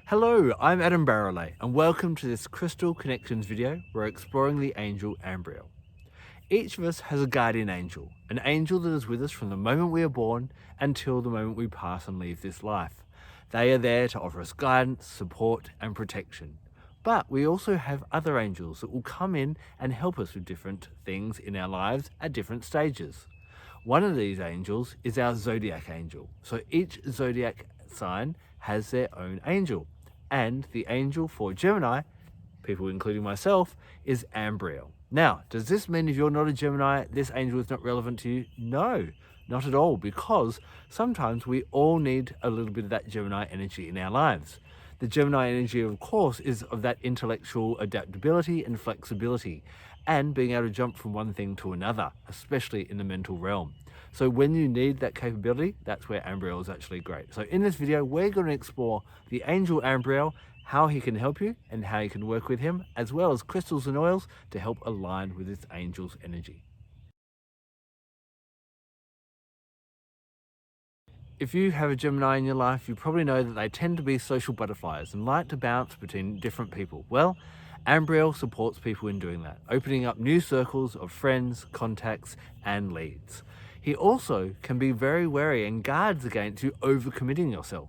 Hello, I'm Adam Barralet and welcome to this Crystal Connections video where we're exploring the angel Ambriel. Each of us has a guardian angel, an angel that is with us from the moment we are born until the moment we pass and leave this life. They are there to offer us guidance, support and protection. But we also have other angels that will come in and help us with different things in our lives at different stages. One of these angels is our zodiac angel. So each zodiac sign has their own angel. And the angel for Gemini, people including myself, is Ambriel. Now, does this mean if you're not a Gemini, this angel is not relevant to you? No, not at all, because sometimes we all need a little bit of that Gemini energy in our lives. The Gemini energy, of course, is of that intellectual adaptability and flexibility, and being able to jump from one thing to another, especially in the mental realm. So when you need that capability, that's where Ambriel is actually great. So in this video, we're going to explore the angel Ambriel, how he can help you and how you can work with him, as well as crystals and oils to help align with this angel's energy. If you have a Gemini in your life, you probably know that they tend to be social butterflies and like to bounce between different people. Well, Ambriel supports people in doing that, opening up new circles of friends, contacts, and leads. He also can be very wary and guards against you overcommitting yourself.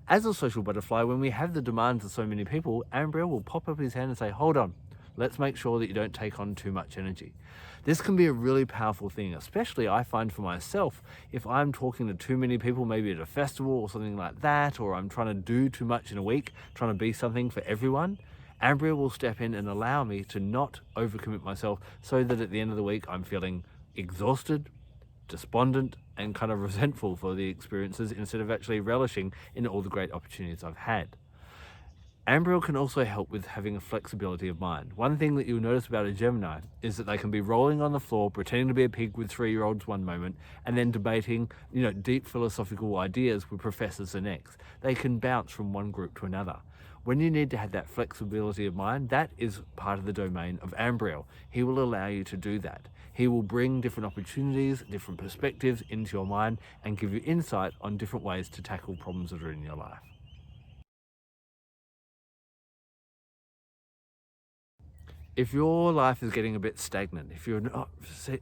As a social butterfly, when we have the demands of so many people, Ambriel will pop up his hand and say, hold on, let's make sure that you don't take on too much energy. This can be a really powerful thing, especially I find for myself, if I'm talking to too many people, maybe at a festival or something like that, or I'm trying to do too much in a week, trying to be something for everyone, Ambriel will step in and allow me to not overcommit myself so that at the end of the week I'm feeling exhausted, despondent and kind of resentful for the experiences instead of actually relishing in all the great opportunities I've had. Ambriel can also help with having a flexibility of mind. One thing that you'll notice about a Gemini is that they can be rolling on the floor, pretending to be a pig with 3-year-olds one moment, and then debating, deep philosophical ideas with professors the next. They can bounce from one group to another. When you need to have that flexibility of mind, that is part of the domain of Ambriel. He will allow you to do that. He will bring different opportunities, different perspectives into your mind and give you insight on different ways to tackle problems that are in your life. If your life is getting a bit stagnant, if you're not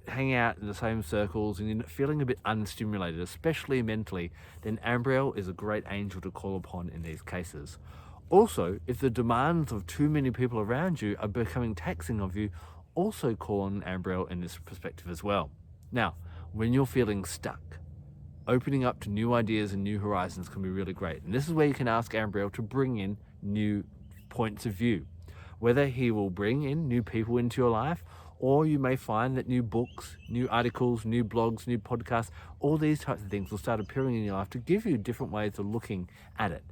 hanging out in the same circles and you're feeling a bit unstimulated, especially mentally, then Ambriel is a great angel to call upon in these cases. Also, if the demands of too many people around you are becoming taxing of you, also call on Ambriel in this perspective as well. Now, when you're feeling stuck, opening up to new ideas and new horizons can be really great. And this is where you can ask Ambriel to bring in new points of view. Whether he will bring in new people into your life, or you may find that new books, new articles, new blogs, new podcasts, all these types of things will start appearing in your life to give you different ways of looking at it.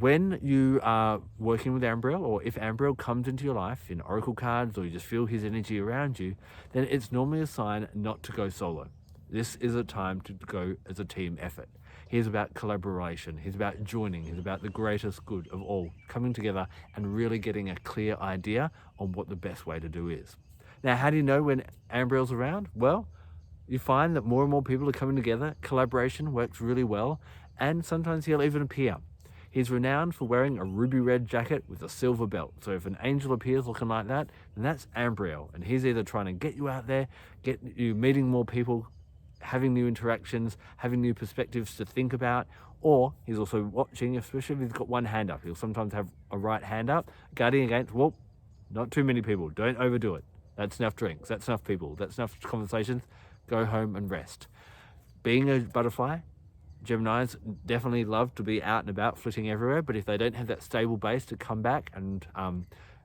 When you are working with Ambriel, or if Ambriel comes into your life in oracle cards, or you just feel his energy around you, then it's normally a sign not to go solo. This is a time to go as a team effort. He's about collaboration, he's about joining, he's about the greatest good of all, coming together and really getting a clear idea on what the best way to do is. Now, how do you know when Ambriel's around? Well, you find that more and more people are coming together, collaboration works really well, and sometimes he'll even appear. He's renowned for wearing a ruby red jacket with a silver belt. So if an angel appears looking like that, then that's Ambriel. And he's either trying to get you out there, get you meeting more people, having new interactions, having new perspectives to think about, or he's also watching, especially if he's got one hand up. He'll sometimes have a right hand up, guarding against, well, not too many people, don't overdo it. That's enough drinks, that's enough people, that's enough conversations, go home and rest. Being a butterfly, Geminis definitely love to be out and about, flitting everywhere, but if they don't have that stable base to come back and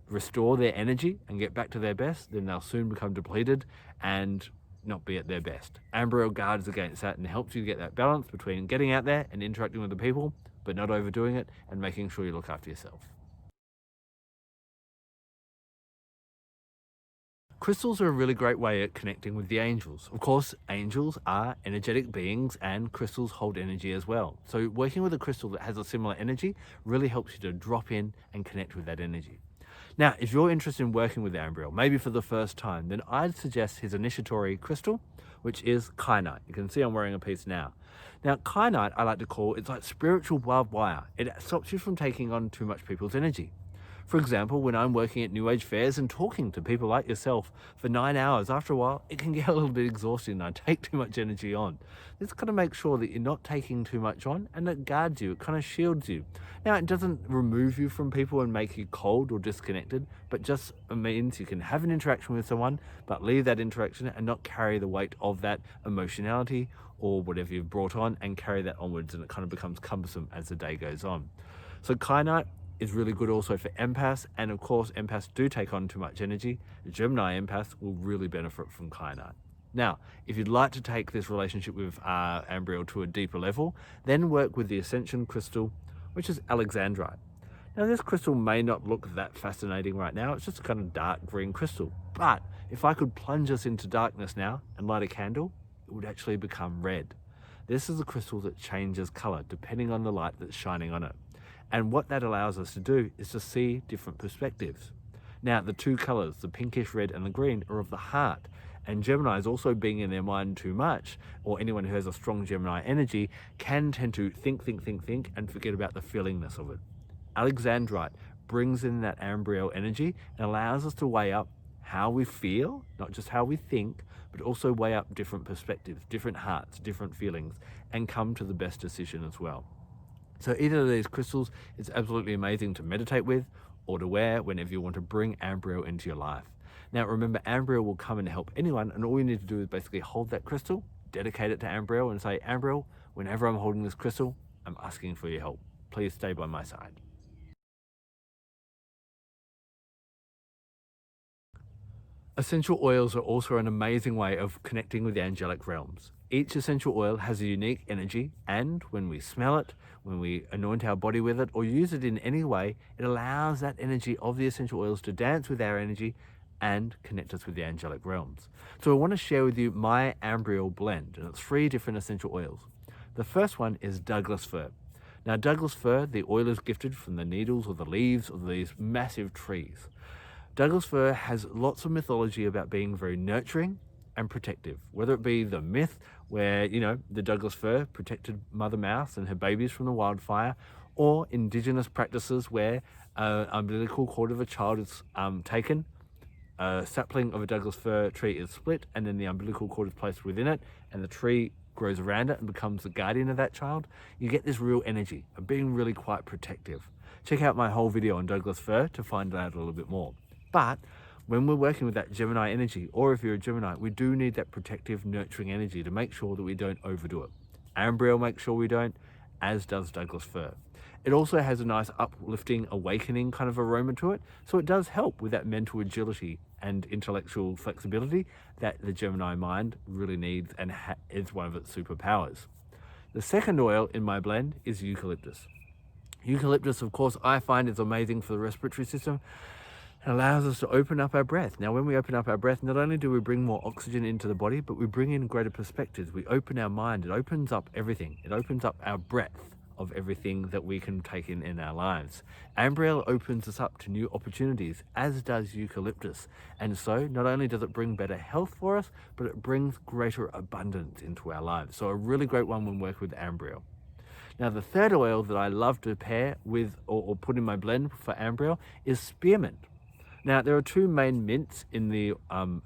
restore their energy and get back to their best, then they'll soon become depleted and not be at their best. Ambriel guards against that and helps you get that balance between getting out there and interacting with the people, but not overdoing it and making sure you look after yourself. Crystals are a really great way at connecting with the angels. Of course, angels are energetic beings and crystals hold energy as well. So working with a crystal that has a similar energy really helps you to drop in and connect with that energy. Now, if you're interested in working with Ambriel, maybe for the first time, then I'd suggest his Initiatory crystal, which is Kyanite. You can see I'm wearing a piece now. Now, Kyanite, I like to call, it's like spiritual barbed wire. It stops you from taking on too much people's energy. For example, when I'm working at New Age fairs and talking to people like yourself for 9 hours, after a while, it can get a little bit exhausting and I take too much energy on. This kind of makes sure that you're not taking too much on, and it guards you, it kind of shields you. Now, it doesn't remove you from people and make you cold or disconnected, but just means you can have an interaction with someone, but leave that interaction and not carry the weight of that emotionality or whatever you've brought on and carry that onwards, and it kind of becomes cumbersome as the day goes on. So Kyanite is really good also for empaths, and of course empaths do take on too much energy. Gemini empaths will really benefit from Kyanite. Now, if you'd like to take this relationship with Ambriel to a deeper level, then work with the Ascension crystal, which is Alexandrite. Now, this crystal may not look that fascinating right now, it's just a kind of dark green crystal, but if I could plunge us into darkness now and light a candle, it would actually become red. This is a crystal that changes color depending on the light that's shining on it. And what that allows us to do is to see different perspectives. Now, the two colors, the pinkish red and the green, are of the heart. And Geminis, also being in their mind too much, or anyone who has a strong Gemini energy, can tend to think, and forget about the feelingness of it. Alexandrite brings in that Ambriel energy and allows us to weigh up how we feel, not just how we think, but also weigh up different perspectives, different hearts, different feelings, and come to the best decision as well. So either of these crystals is absolutely amazing to meditate with or to wear whenever you want to bring Ambriel into your life. Now remember, Ambriel will come and help anyone, and all you need to do is basically hold that crystal, dedicate it to Ambriel, and say, Ambriel, whenever I'm holding this crystal, I'm asking for your help. Please stay by my side. Essential oils are also an amazing way of connecting with the angelic realms. Each essential oil has a unique energy, and when we smell it, when we anoint our body with it, or use it in any way, it allows that energy of the essential oils to dance with our energy and connect us with the angelic realms. So I want to share with you my Ambriel blend, and it's 3 different essential oils. The first one is Douglas fir. Now, Douglas fir, the oil is gifted from the needles or the leaves of these massive trees. Douglas fir has lots of mythology about being very nurturing and protective, whether it be the myth where, the Douglas fir protected Mother Mouse and her babies from the wildfire, or indigenous practices where an umbilical cord of a child is taken, a sapling of a Douglas fir tree is split, and then the umbilical cord is placed within it, and the tree grows around it and becomes the guardian of that child. You get this real energy of being really quite protective. Check out my whole video on Douglas fir to find out a little bit more. But when we're working with that Gemini energy, or if you're a Gemini, we do need that protective, nurturing energy to make sure that we don't overdo it. Ambriel makes sure we don't, as does Douglas fir. It also has a nice uplifting, awakening kind of aroma to it, so it does help with that mental agility and intellectual flexibility that the Gemini mind really needs and is one of its superpowers. The second oil in my blend is Eucalyptus. Eucalyptus, of course, I find is amazing for the respiratory system. It allows us to open up our breath. Now, when we open up our breath, not only do we bring more oxygen into the body, but we bring in greater perspectives. We open our mind. It opens up everything. It opens up our breadth of everything that we can take in our lives. Ambriel opens us up to new opportunities, as does Eucalyptus. And so not only does it bring better health for us, but it brings greater abundance into our lives. So a really great one when working with Ambriel. Now, the third oil that I love to pair with or put in my blend for Ambriel is Spearmint. Now, there are 2 main mints in the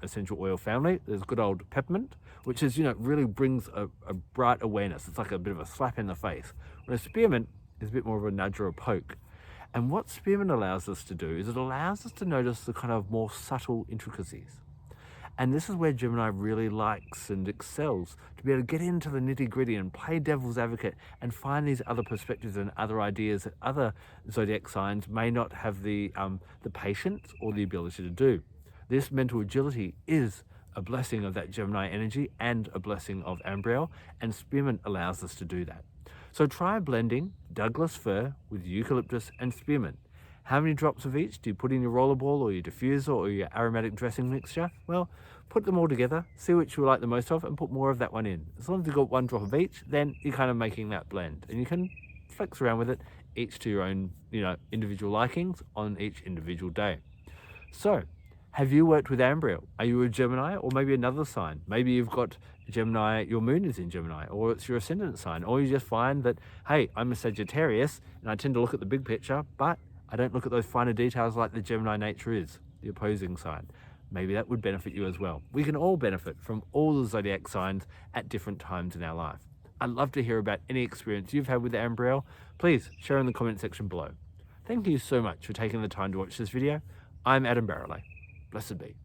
essential oil family. There's good old peppermint, which is, really brings a bright awareness. It's like a bit of a slap in the face. Whereas spearmint is a bit more of a nudge or a poke. And what spearmint allows us to do is it allows us to notice the kind of more subtle intricacies. And this is where Gemini really likes and excels, to be able to get into the nitty-gritty and play devil's advocate and find these other perspectives and other ideas that other zodiac signs may not have the patience or the ability to do. This mental agility is a blessing of that Gemini energy and a blessing of Ambriel, and Spearmint allows us to do that. So try blending Douglas fir with Eucalyptus and Spearmint. How many drops of each do you put in your rollerball or your diffuser or your aromatic dressing mixture? Well, put them all together, see which you like the most of, and put more of that one in. As long as you've got 1 drop of each, then you're kind of making that blend. And you can flex around with it, each to your own, individual likings on each individual day. So, have you worked with Ambriel? Are you a Gemini or maybe another sign? Maybe you've got Gemini, your moon is in Gemini, or it's your ascendant sign, or you just find that, hey, I'm a Sagittarius and I tend to look at the big picture, but I don't look at those finer details like the Gemini nature is, the opposing sign. Maybe that would benefit you as well. We can all benefit from all the zodiac signs at different times in our life. I'd love to hear about any experience you've had with Ambriel. Please share in the comment section below. Thank you so much for taking the time to watch this video. I'm Barralet. Blessed be.